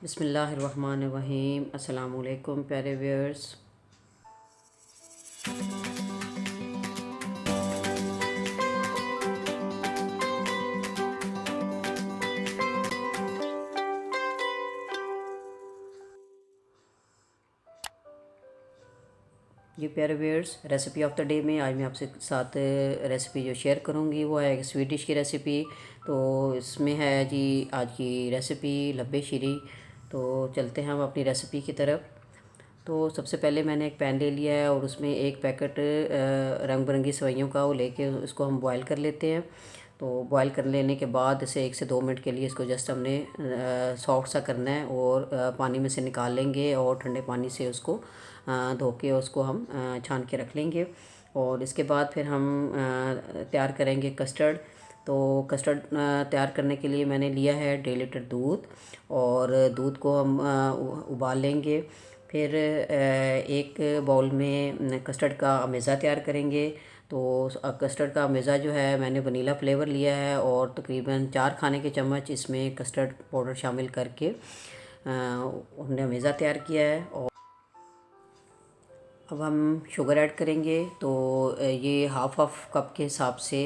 बिस्मिल्लाहिर्रहमानिर्रहीम। अस्सलाम वालेकुम प्यारे व्यूअर्स। जी प्यारे viewers, recipe of the day में आज मैं आपसे साथ रेसिपी जो शेयर करूंगी वो है एक स्वीट डिश की रेसिपी। तो इसमें है जी आज की रेसिपी लब्बे शीरी। तो चलते हैं हम अपनी रेसिपी की तरफ। तो सबसे पहले मैंने एक पैन ले लिया है और उसमें एक पैकेट रंग बिरंगी सेवइयों का वो लेके उसको हम बॉईल कर लेते हैं। तो बॉईल कर लेने के बाद इसे 1 से 2 मिनट के लिए इसको जस्ट हमने सॉफ्ट सा करना है और पानी में से निकाल लेंगे और ठंडे पानी से उसको धो के उसको हम छान के रख लेंगे। और इसके बाद फिर हम तैयार करेंगे कस्टर्ड। तो कस्टर्ड तैयार करने के लिए मैंने लिया है 1.5 लीटर दूध और दूध को हम उबाल लेंगे। फिर एक बाउल में कस्टर्ड का मेज़ा तैयार करेंगे। तो कस्टर्ड का मेज़ा जो है मैंने वनीला फ्लेवर लिया है और तकरीबन 4 खाने के चम्मच इसमें कस्टर्ड पाउडर शामिल करके हमने मेज़ा तैयार किया है। और अब हम शुगर ऐड करेंगे। तो ये हाफ़ कप के हिसाब से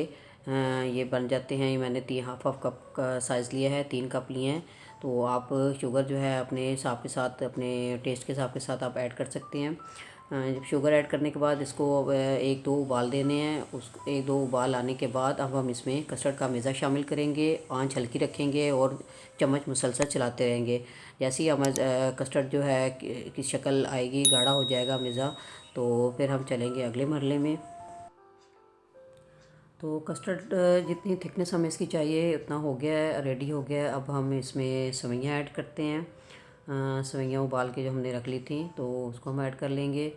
ये बन जाते हैं। ये मैंने हाफ़ कप का साइज़ लिया है, 3 कप लिए हैं। तो आप शुगर जो है अपने हिसाब के साथ, अपने टेस्ट के हिसाब के साथ आप ऐड कर सकते हैं। जब शुगर ऐड करने के बाद इसको 1-2 उबाल देने हैं। उस 1-2 उबाल आने के बाद अब हम इसमें कस्टर्ड का मेज़ा शामिल करेंगे, आंच हल्की रखेंगे और चम्मच मुसलसल चलाते रहेंगे। जैसे ही हमारा कस्टर्ड जो है की शक्ल आएगी, गाढ़ा हो जाएगा मेज़ा, तो फिर हम चलेंगे अगले मरले में। तो कस्टर्ड जितनी थिकनेस हमें इसकी चाहिए उतना हो गया है, रेडी हो गया है। अब हम इसमें सेवइयाँ ऐड करते हैं। सेवइयाँ उबाल के जो हमने रख ली थी तो उसको हम ऐड कर लेंगे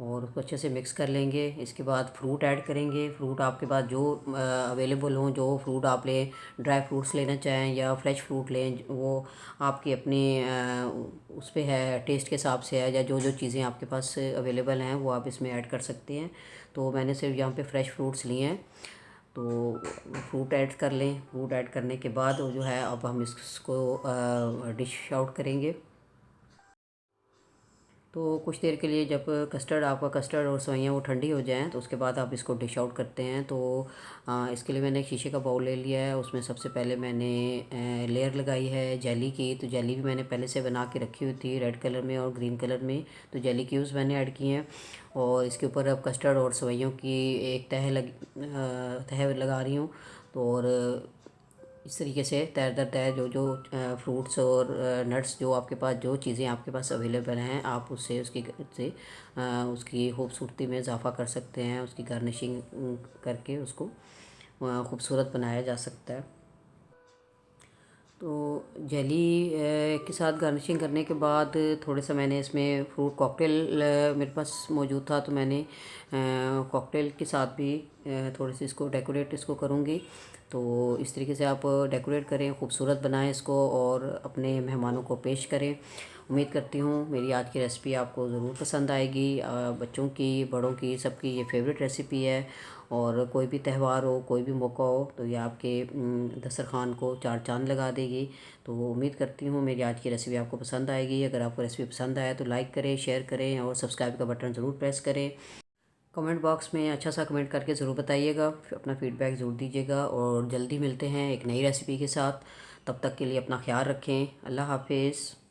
और उसको अच्छे से मिक्स कर लेंगे। इसके बाद फ्रूट ऐड करेंगे। फ्रूट आपके पास जो अवेलेबल हों, जो फ्रूट आप लें, ड्राई फ्रूट्स लेना चाहें या फ्रेश फ्रूट लें, वो आपकी अपनी उस पे है, टेस्ट के हिसाब से है, या जो जो चीज़ें आपके पास अवेलेबल हैं वो आप इसमें ऐड कर सकते हैं। तो मैंने सिर्फ यहाँ पे फ्रेश फ्रूट्स लिए हैं। तो फ्रूट ऐड कर लें। फ्रूट ऐड करने के बाद वो जो है अब हम इसको डिश आउट करेंगे। तो कुछ देर के लिए जब आपका कस्टर्ड और सेवइयाँ वो ठंडी हो जाएं तो उसके बाद आप इसको डिश आउट करते हैं। तो इसके लिए मैंने एक शीशे का बाउल ले लिया है। उसमें सबसे पहले मैंने लेयर लगाई है जेली की। तो जेली भी मैंने पहले से बना के रखी हुई थी, रेड कलर में और ग्रीन कलर में। तो जेली क्यूब्स मैंने ऐड किए हैं और इसके ऊपर अब कस्टर्ड और सेवइयों की एक तह लगा रही हूँ। तो और इस तरीके से तय दर तय जो जो फ्रूट्स और नट्स, जो आपके पास जो चीज़ें आपके पास अवेलेबल हैं, आप उससे उसकी खूबसूरती में इजाफ़ा कर सकते हैं। उसकी गार्निशिंग करके उसको खूबसूरत बनाया जा सकता है। तो जेली के साथ गार्निशिंग करने के बाद थोड़े सा मैंने इसमें फ्रूट कॉकटेल मेरे पास मौजूद था, तो मैंने कॉकटेल के साथ भी थोड़ी सी इसको डेकोरेट इसको करूँगी। तो इस तरीके से आप डेकोरेट करें, खूबसूरत बनाएं इसको और अपने मेहमानों को पेश करें। उम्मीद करती हूँ मेरी आज की रेसिपी आपको ज़रूर पसंद आएगी। बच्चों की, बड़ों की, सबकी ये फेवरेट रेसिपी है। और कोई भी त्यौहार हो, कोई भी मौका हो, तो ये आपके दस्तरखान को 4 चाँद लगा देगी। तो उम्मीद करती हूँ मेरी आज की रेसिपी आपको पसंद आएगी। अगर आपको रेसिपी पसंद आए तो लाइक करें, शेयर करें और सब्सक्राइब का बटन ज़रूर प्रेस करें। कमेंट बॉक्स में अच्छा सा कमेंट करके ज़रूर बताइएगा, अपना फ़ीडबैक ज़रूर दीजिएगा। और जल्दी मिलते हैं एक नई रेसिपी के साथ। तब तक के लिए अपना ख्याल रखें। अल्लाह हाफिज़।